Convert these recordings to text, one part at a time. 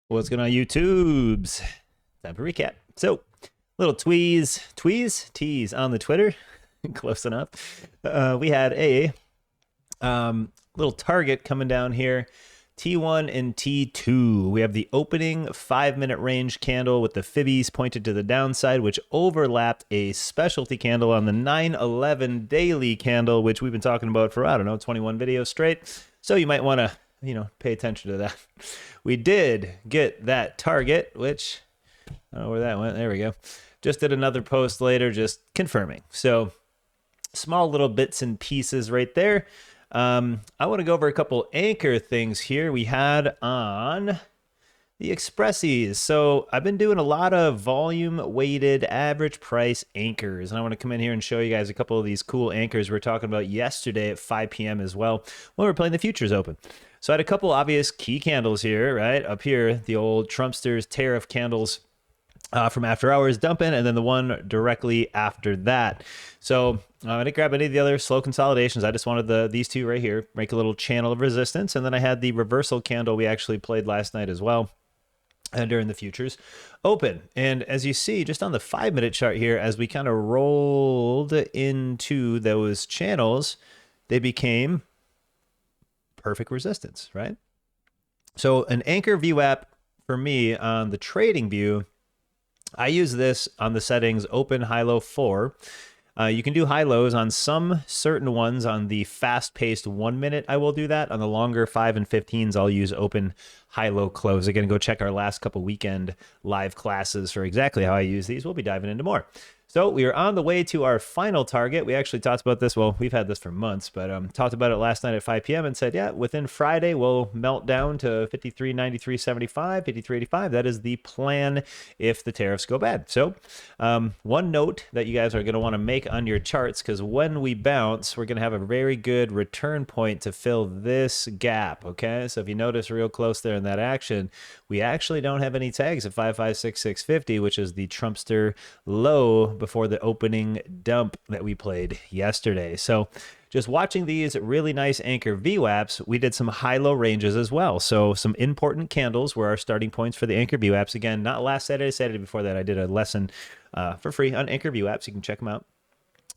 What's going on, YouTubes? Time for recap. So, little tease on the Twitter. Close enough. We had a little target coming down here. T1 and T2. We have the opening 5-minute range candle with the fibbies pointed to the downside, which overlapped a specialty candle on the 9/11 daily candle, which we've been talking about for, I don't know, 21 videos straight. So you might want to, pay attention to that. We did get that target, which I don't know where that went. There we go. Just did another post later, just confirming. So small little bits and pieces right there. I want to go over a couple anchor things here we had on the Expressies. So I've been doing a lot of volume weighted average price anchors, and I want to come in here and show you guys a couple of these cool anchors we were talking about yesterday at 5 p.m. as well when we were playing the Futures Open. So I had a couple obvious key candles here, right? Up here, the old Trumpster's tariff candles from after hours dumping, and then the one directly after that. So I didn't grab any of the other slow consolidations. I just wanted these two right here, make a little channel of resistance. And then I had the reversal candle we actually played last night as well, and during the Futures Open. And as you see, just on the 5-minute chart here, as we kind of rolled into those channels, they became perfect resistance, right? So an anchor VWAP for me on the trading view, I use this on the settings open, high, low 4. You can do high lows on some certain ones. On the fast-paced 1 minute, I will do that. On the longer 5 and 15s, I'll use open, high, low, close. Again, go check our last couple weekend live classes for exactly how I use these. We'll be diving into more. So we are on the way to our final target. We actually talked about this. Well, we've had this for months, but talked about it last night at 5 p.m. and said, yeah, within Friday, we'll melt down to 53.93.75, 53.85. That is the plan if the tariffs go bad. So one note that you guys are going to want to make on your charts, because when we bounce, we're going to have a very good return point to fill this gap, okay? So if you notice real close there in that action, we actually don't have any tags at 556.650, which is the Trumpster low before the opening dump that we played yesterday. So just watching these really nice anchor VWAPs, we did some high-low ranges as well. So some important candles were our starting points for the anchor VWAPs. Again, not last Saturday, Saturday before that, I did a lesson for free on anchor VWAPs. You can check them out.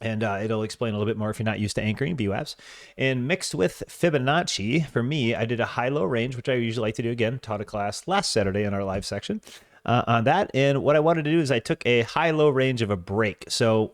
And it'll explain a little bit more if you're not used to anchoring VWAPs. And mixed with Fibonacci, for me, I did a high-low range, which I usually like to do. Again, taught a class last Saturday in our live section on that. And what I wanted to do is I took a high-low range of a break. So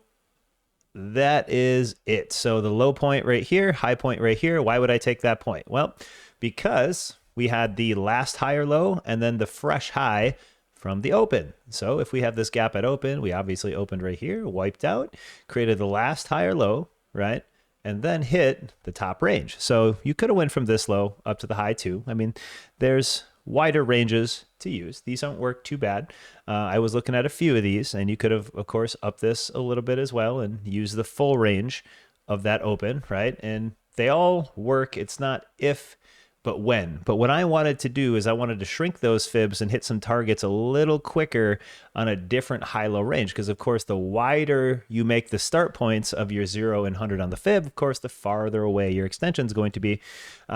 that is it. So the low point right here, high point right here. Why would I take that point? Well, because we had the last higher low and then the fresh high from the open. So if we have this gap at open, we obviously opened right here, wiped out, created the last higher low, right? And then hit the top range. So you could have went from this low up to the high too. I mean, there's wider ranges to use. These don't work too bad. I was looking at a few of these, and you could have, of course, upped this a little bit as well and use the full range of that open, right? And they all work. It's not if, but when. But what I wanted to do is I wanted to shrink those fibs and hit some targets a little quicker on a different high-low range, because of course the wider you make the start points of your 0 and 100 on the fib, of course the farther away your extension is going to be.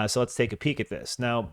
So let's take a peek at this. Now,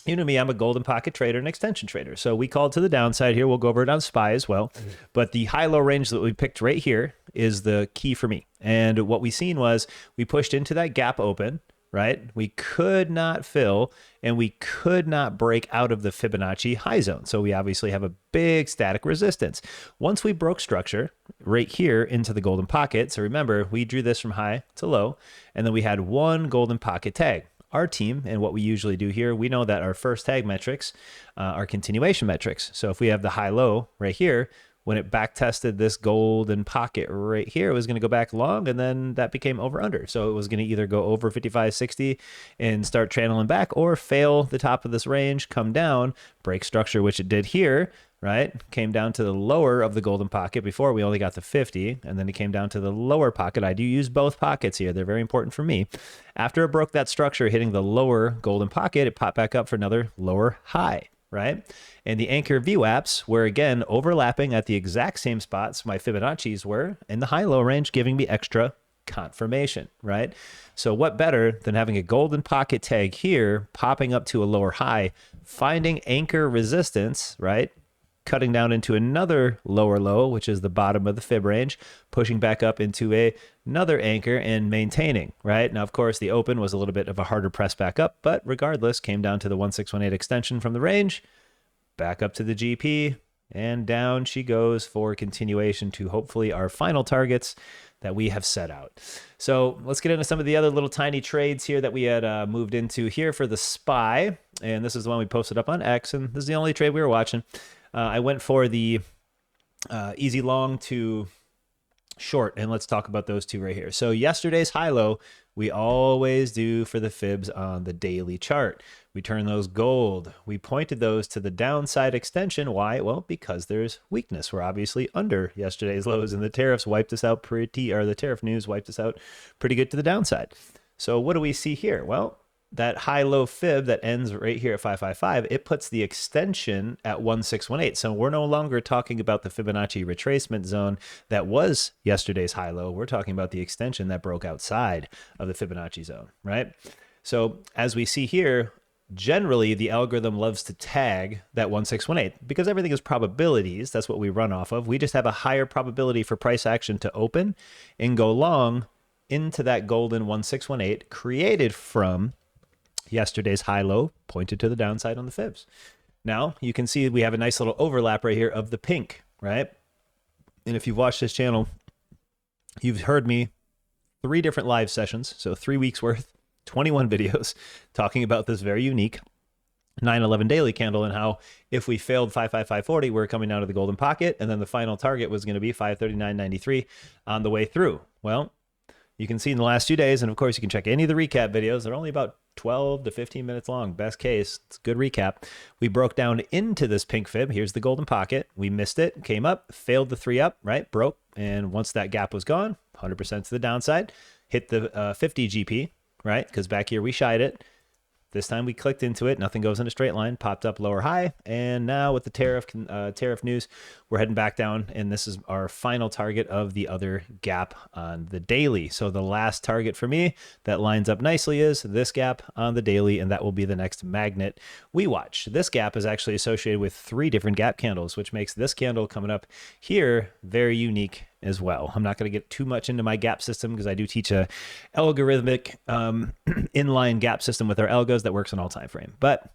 you know me, I'm a golden pocket trader and extension trader. So we called to the downside here. We'll go over it on SPY as well. But the high-low range that we picked right here is the key for me. And what we seen was we pushed into that gap open, right? We could not fill, and we could not break out of the Fibonacci high zone. So we obviously have a big static resistance. Once we broke structure right here into the golden pocket, so remember, we drew this from high to low, and then we had one golden pocket tag. Our team, and what we usually do here, we know that our first tag metrics are continuation metrics. So if we have the high-low right here, when it back tested this golden pocket right here, it was going to go back long, and then that became over under. So it was going to either go over 55.60 and start channeling back, or fail the top of this range, come down, break structure, which it did here, right? Came down to the lower of the golden pocket. Before we only got the 50, and then it came down to the lower pocket. I do use both pockets here. They're very important for me. After it broke that structure, hitting the lower golden pocket, it popped back up for another lower high, right? And the anchor VWAPs were again overlapping at the exact same spots my Fibonacci's were in the high-low range, giving me extra confirmation, right? So what better than having a golden pocket tag here, popping up to a lower high, finding anchor resistance, right? Cutting down into another lower low, which is the bottom of the fib range, pushing back up into another anchor and maintaining, right? Now, of course, the open was a little bit of a harder press back up, but regardless, came down to the 1618 extension from the range, back up to the GP, and down she goes for continuation to hopefully our final targets that we have set out. So let's get into some of the other little tiny trades here that we had moved into here for the SPY. And this is the one we posted up on X, and this is the only trade we were watching. I went for the easy long to short, and let's talk about those two right here. So yesterday's high-low, we always do for the fibs on the daily chart. We turn those gold. We pointed those to the downside extension. Why? Well, because there's weakness. We're obviously under yesterday's lows, and the tariffs wiped us out the tariff news wiped us out pretty good to the downside. So what do we see here? Well, that high-low fib that ends right here at 555, it puts the extension at 1618. So we're no longer talking about the Fibonacci retracement zone that was yesterday's high-low. We're talking about the extension that broke outside of the Fibonacci zone, right? So as we see here, generally the algorithm loves to tag that 1618 because everything is probabilities. That's what we run off of. We just have a higher probability for price action to open and go long into that golden 1618 created from yesterday's high-low pointed to the downside on the fibs. Now you can see we have a nice little overlap right here of the pink, right? And if you've watched this channel, you've heard me 3 different live sessions, so 3 weeks worth, 21 videos talking about this very unique 911 daily candle and how if we failed 55540, we're coming down to the golden pocket, and then the final target was going to be 539.93 on the way through. Well, you can see in the last 2 days, and of course you can check any of the recap videos. They're only about 12 to 15 minutes long. Best case, it's a good recap. We broke down into this pink fib. Here's the golden pocket. We missed it, came up, failed the 3 up, right? Broke. And once that gap was gone, 100% to the downside, hit the 50 GP, right? Because back here we shied it. This time we clicked into it. Nothing goes in a straight line. Popped up lower high. And now with the tariff news, we're heading back down. And this is our final target of the other gap on the daily. So the last target for me that lines up nicely is this gap on the daily. And that will be the next magnet we watch. This gap is actually associated with 3 different gap candles, which makes this candle coming up here very unique as well. I'm not going to get too much into my gap system because I do teach a algorithmic inline gap system with our algos that works on all time frame. But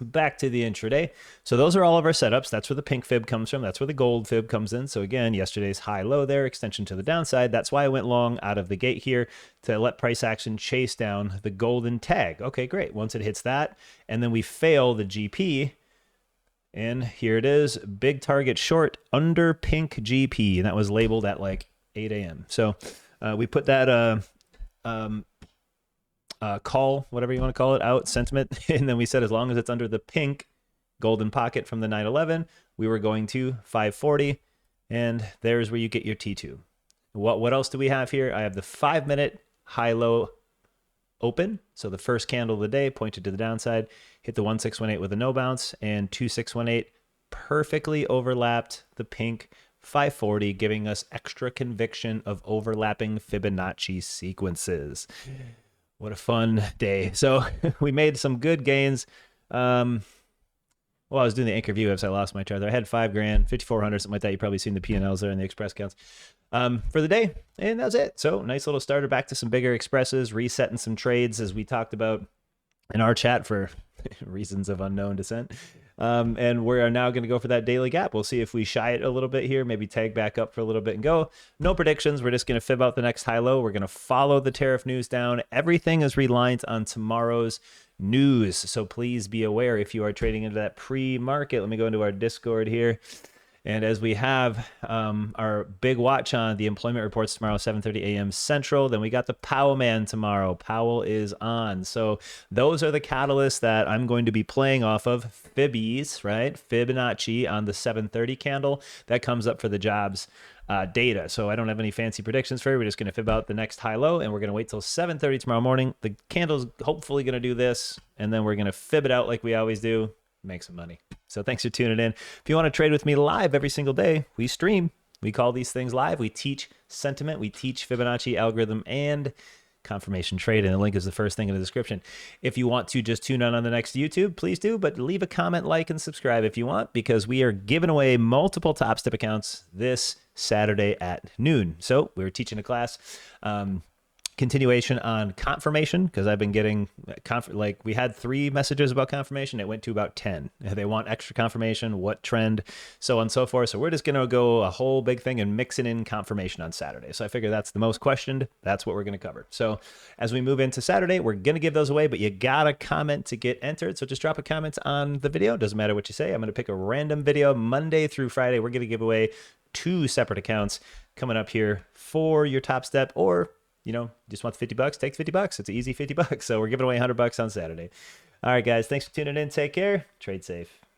back to the intraday. So those are all of our setups. That's where the pink fib comes from. That's where the gold fib comes in. So again, yesterday's high low there, extension to the downside. That's why I went long out of the gate here to let price action chase down the golden tag. Okay, great. Once it hits that, and then we fail the GP, and here it is, big target short under pink GP, and that was labeled at like 8 a.m. So we put that call, whatever you want to call it, out, sentiment, and then we said as long as it's under the pink golden pocket from the 911, we were going to 540, and there's where you get your T2. What else do we have here? I have the 5-minute high-low open. So the first candle of the day pointed to the downside, hit the 1618 with a no bounce, and 2618 perfectly overlapped the pink 540, giving us extra conviction of overlapping Fibonacci sequences. What a fun day. So we made some good gains. Well, I was doing the anchor view as I lost my chart there. I had $5,000, 5,400, something like that. You've probably seen the P&Ls there in the express counts for the day. And that's it. So nice little starter, back to some bigger expresses, resetting some trades as we talked about in our chat for reasons of unknown descent. And we are now going to go for that daily gap. We'll see if we shy it a little bit here, maybe tag back up for a little bit and go. No predictions. We're just going to fib out the next high low. We're going to follow the tariff news down. Everything is reliant on tomorrow's news. So please be aware if you are trading into that pre-market. Let me go into our Discord here. And as we have our big watch on the employment reports tomorrow, 7:30 a.m. Central, then we got the Powell man tomorrow. Powell is on. So those are the catalysts that I'm going to be playing off of. Fibbies, right? Fibonacci on the 7:30 candle. That comes up for the jobs data. So I don't have any fancy predictions for you. We're just going to fib out the next high low, and we're going to wait till 7:30 tomorrow morning. The candle's hopefully going to do this, and then we're going to fib it out like we always do. Make some money. So thanks for tuning in. If you want to trade with me live every single day, we stream We call these things live. We teach sentiment, we teach Fibonacci algorithm and confirmation trade, and the link is the first thing in the description. If you want to just tune in on the next YouTube, please do, but leave a comment, like, and subscribe if you want, because we are giving away multiple Top Step accounts this Saturday at noon. So we're teaching a class, continuation on confirmation, because I've been getting like we had 3 messages about confirmation. It went to about 10. They want extra confirmation, what trend, so on and so forth. So we're just going to go a whole big thing and mixing in confirmation on Saturday. So I figure that's the most questioned. That's what we're going to cover. So as we move into Saturday, we're going to give those away, but you got to comment to get entered. So just drop a comment on the video. Doesn't matter what you say. I'm going to pick a random video Monday through Friday. We're going to give away 2 separate accounts coming up here for your Top Step, or you know, just want the $50, take $50. It's an easy $50. So we're giving away $100 on Saturday. All right, guys, thanks for tuning in. Take care. Trade safe.